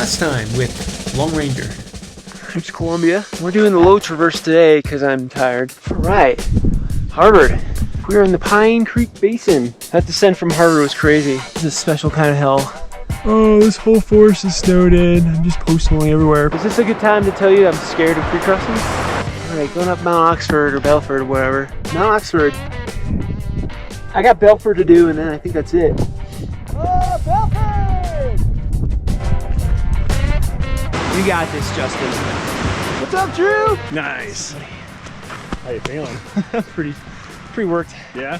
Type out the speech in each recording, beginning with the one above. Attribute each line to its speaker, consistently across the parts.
Speaker 1: Last time with Long Ranger.
Speaker 2: It's Columbia. We're doing the low traverse today because I'm tired. All right, Harvard. We are in the Pine Creek Basin. That descent from Harvard was crazy. It's a special kind of hell. Oh, this whole forest is snowed in. I'm just post-mowing everywhere. Is this a good time to tell you I'm scared of creek crossings? All right, going up Mount Oxford or Belford or whatever. Mount Oxford. I got Belford to do, and then I think that's it. Oh, Belford! You got this, Justin. What's up, Drew?
Speaker 3: Nice. How you feeling?
Speaker 2: pretty worked.
Speaker 3: Yeah?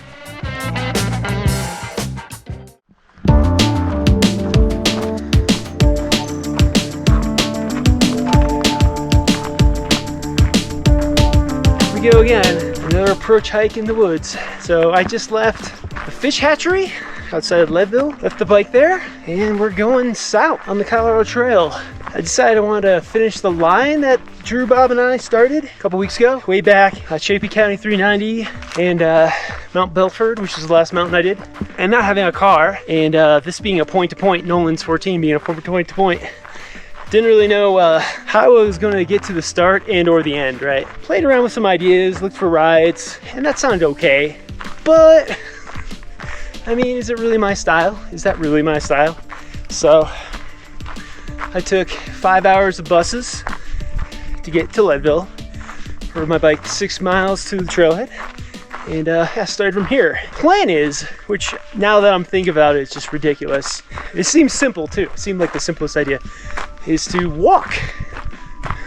Speaker 2: Here we go again. Another approach hike in the woods. So I just left the fish hatchery outside of Leadville, left the bike there, and we're going south on the Colorado Trail. I decided I wanted to finish the line that Drew, Bob, and I started a couple weeks ago, way back Chaffee County 390 and Mount Belford, which is the last mountain I did. And not having a car, and this being a point-to-point, Nolan's 14 being a point-to-point, didn't really know how I was going to get to the start and or the end, right? Played around with some ideas, looked for rides, and that sounded okay. But, I mean, is it really my style? Is that really my style? So, I took 5 hours of buses to get to Leadville, rode my bike 6 miles to the trailhead, and I started from here. Plan is, which now that I'm thinking about it, it's just ridiculous. It seems simple too. It seemed like the simplest idea, is to walk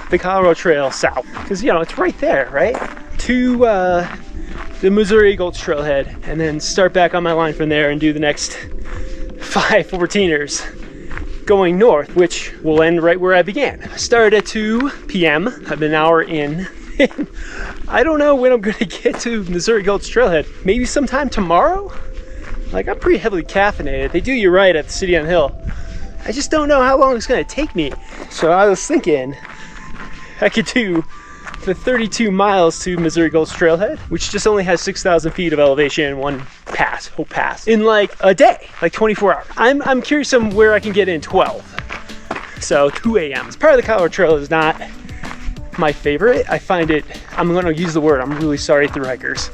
Speaker 2: the Colorado Trail south, because you know it's right there, right? To the Missouri Gulch trailhead, and then start back on my line from there and do the next 5 14ers going north, which will end right where I began. I started at 2 p.m. I've been an hour in. I don't know when I'm gonna get to Missouri Gulch trailhead. Maybe sometime tomorrow? Like, I'm pretty heavily caffeinated. They do you right at the City on Hill. I just don't know how long it's gonna take me. So I was thinking I could do the 32 miles to Missouri Gulch trailhead, which just only has 6,000 feet of elevation in one pass, whole pass, in like a day, like 24 hours. I'm curious on where I can get in 12. So 2 a.m. This part of the Colorado Trail is not my favorite. I find it, I'm gonna use the word, I'm really sorry through hikers.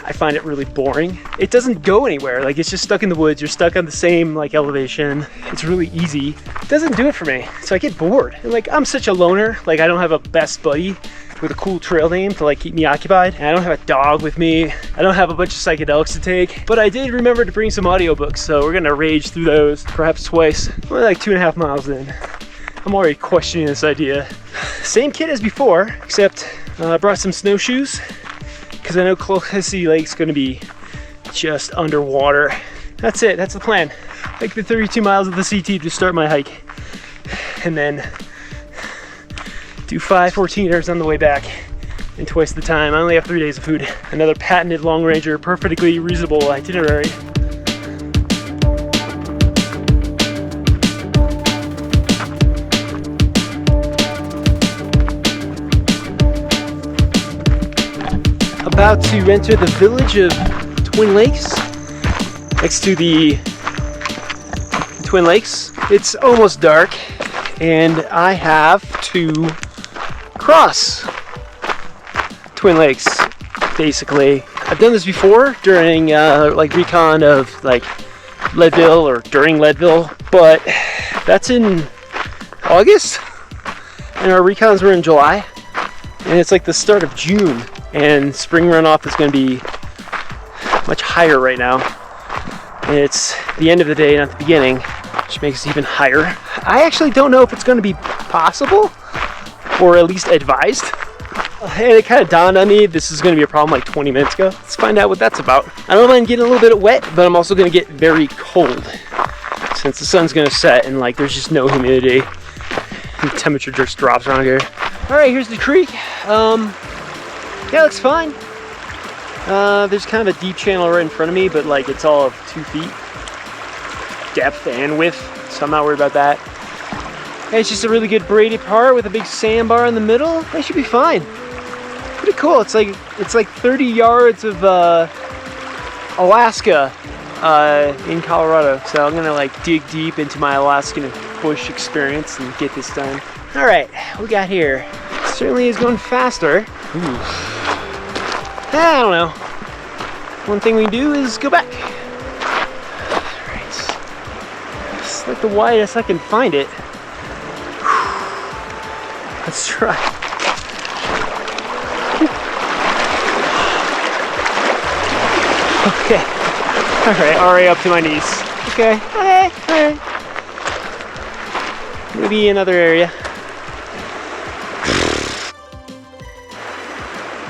Speaker 2: I find it really boring. It doesn't go anywhere. Like, it's just stuck in the woods. You're stuck on the same like elevation. It's really easy. It doesn't do it for me. So I get bored. And like, I'm such a loner. Like, I don't have a best buddy with a cool trail name to like keep me occupied. And I don't have a dog with me. I don't have a bunch of psychedelics to take. But I did remember to bring some audiobooks. So we're gonna rage through those perhaps twice. We're like 2.5 miles in. I'm already questioning this idea. Same kit as before, except I brought some snowshoes, because I know Clohessy Lake's going to be just underwater. That's it. That's the plan. Hike the 32 miles of the CT to start my hike, and then do 5 14ers on the way back in twice the time. I only have 3 days of food. Another patented Long Ranger, perfectly reasonable itinerary. About to enter the village of Twin Lakes, next to the Twin Lakes. It's almost dark, and I have to cross Twin Lakes, basically. I've done this before during like recon of like Leadville or during Leadville, but that's in August, and our recons were in July, and it's like the start of June. And spring runoff is going to be much higher right now. And it's the end of the day, not the beginning, which makes it even higher. I actually don't know if it's going to be possible, or at least advised. And it kind of dawned on me this is going to be a problem like 20 minutes ago. Let's find out what that's about. I don't mind getting a little bit wet, but I'm also going to get very cold, since the sun's going to set and like there's just no humidity. And the temperature just drops around here. All right, here's the creek. Yeah, it looks fine. There's kind of a deep channel right in front of me, but like it's all of 2 feet depth and width, so I'm not worried about that. And it's just a really good braided part with a big sandbar in the middle. That should be fine. Pretty cool. It's like 30 yards of Alaska in Colorado. So I'm gonna like dig deep into my Alaskan bush experience and get this done. All right, we got here. Certainly is going faster. Ooh. I don't know. One thing we do is go back. All right. It's like the widest I can find it. Let's try. Okay. All right, already up to my knees. Okay, all right. Maybe another area.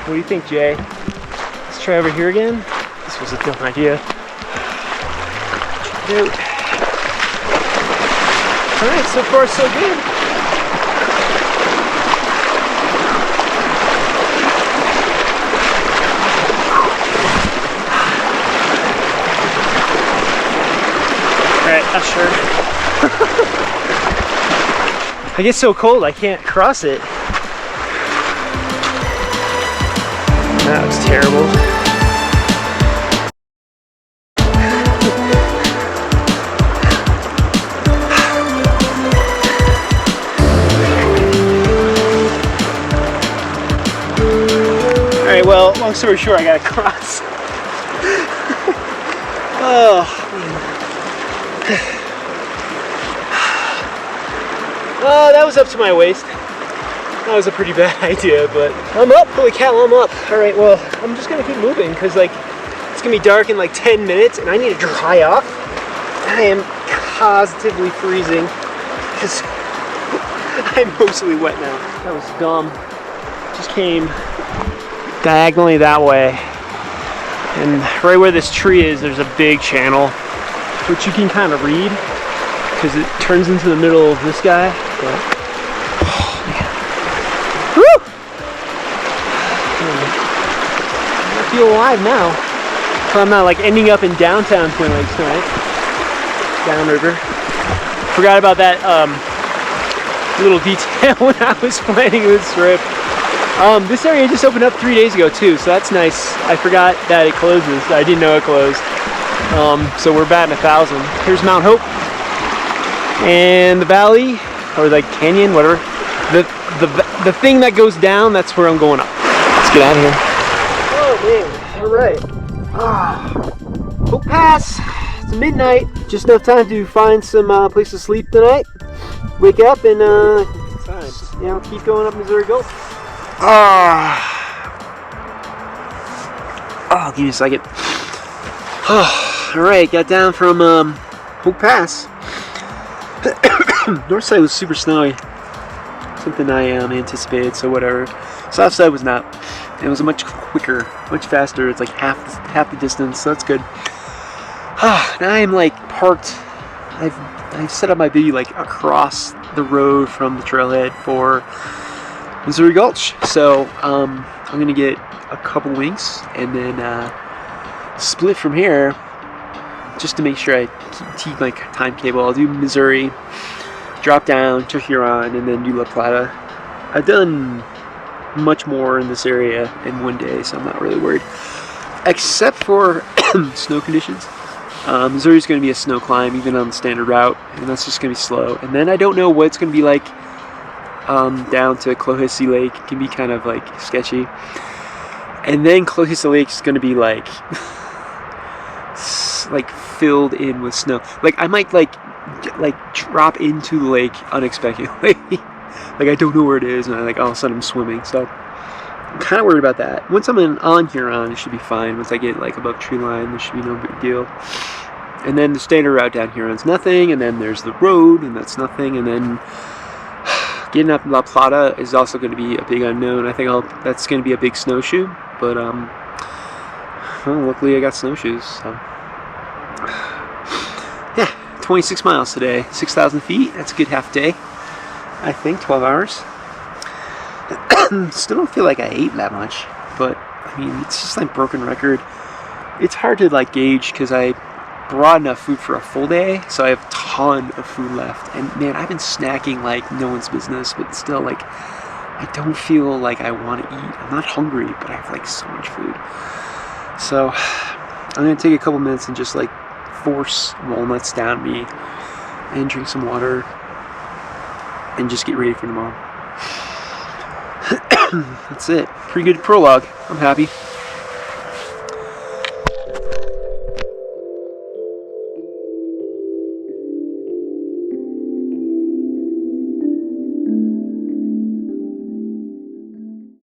Speaker 2: What do you think, Jay? Let's try over here again. This was a dumb idea. Dude. All right, so far so good. Alright, not sure. I get so cold I can't cross it. That was terrible. Alright, well, long story short, I gotta cross. Oh, man. Oh, that was up to my waist. That was a pretty bad idea, but I'm up. Holy cow, I'm up. All right, well, I'm just gonna keep moving because like it's gonna be dark in like 10 minutes and I need to dry off. I am positively freezing because I'm mostly wet now. That was dumb. Just came diagonally that way. And right where this tree is, there's a big channel, which you can kind of read because it turns into the middle of this guy. But, oh, man. Woo! I feel alive now. So I'm not like ending up in downtown Twin Lakes tonight. Downriver. Forgot about that little detail when I was planning this trip. This area just opened up 3 days ago too, so that's nice. I forgot that it closes. I didn't know it closed. So we're batting 1,000. Here's Mount Hope. And the valley, or like canyon, whatever. The thing that goes down, that's where I'm going up. Let's get out of here. Oh man, alright. Hope Pass. It's midnight. Just enough time to find some place to sleep tonight. Wake up and keep going up Missouri Gulch. Oh, give me a second. Alright, got down from Hope Pass. North side was super snowy. Something I anticipated, so whatever. South side was not. It was much quicker, much faster. It's like half the distance, so that's good. Now I'm like parked. I've set up my video like across the road from the trailhead for Missouri Gulch. So I'm gonna get a couple winks and then split from here just to make sure I keep my timetable. I'll do Missouri, drop down to Huron, and then do La Plata. I've done much more in this area in one day, so I'm not really worried. Except for snow conditions. Missouri's going to be a snow climb even on the standard route, and that's just going to be slow. And then I don't know what it's going to be like down to Clohissy Lake. It can be kind of like sketchy. And then Clohissy Lake is going to be like filled in with snow. Like I might like drop into the lake unexpectedly. Like I don't know where it is, and all of a sudden I'm swimming. So I'm kind of worried about that. Once I'm on Huron, it should be fine. Once I get like above tree line, there should be no big deal. And then the standard route down Huron's nothing, and then there's the road, and that's nothing, and then getting up La Plata is also going to be a big unknown. I think that's going to be a big snowshoe, but well, luckily I got snowshoes. So yeah, 26 miles today, 6,000 feet. That's a good half day. I think 12 hours. Still don't feel like I ate that much, but I mean it's just like broken record. It's hard to like gauge because I brought enough food for a full day, so I have a ton of food left. And man, I've been snacking like no one's business, but still like I don't feel like I want to eat. I'm not hungry, but I have like so much food. So I'm gonna take a couple minutes and just like force walnuts down me and drink some water. and just get ready for tomorrow. That's it. Pretty good prologue. I'm happy.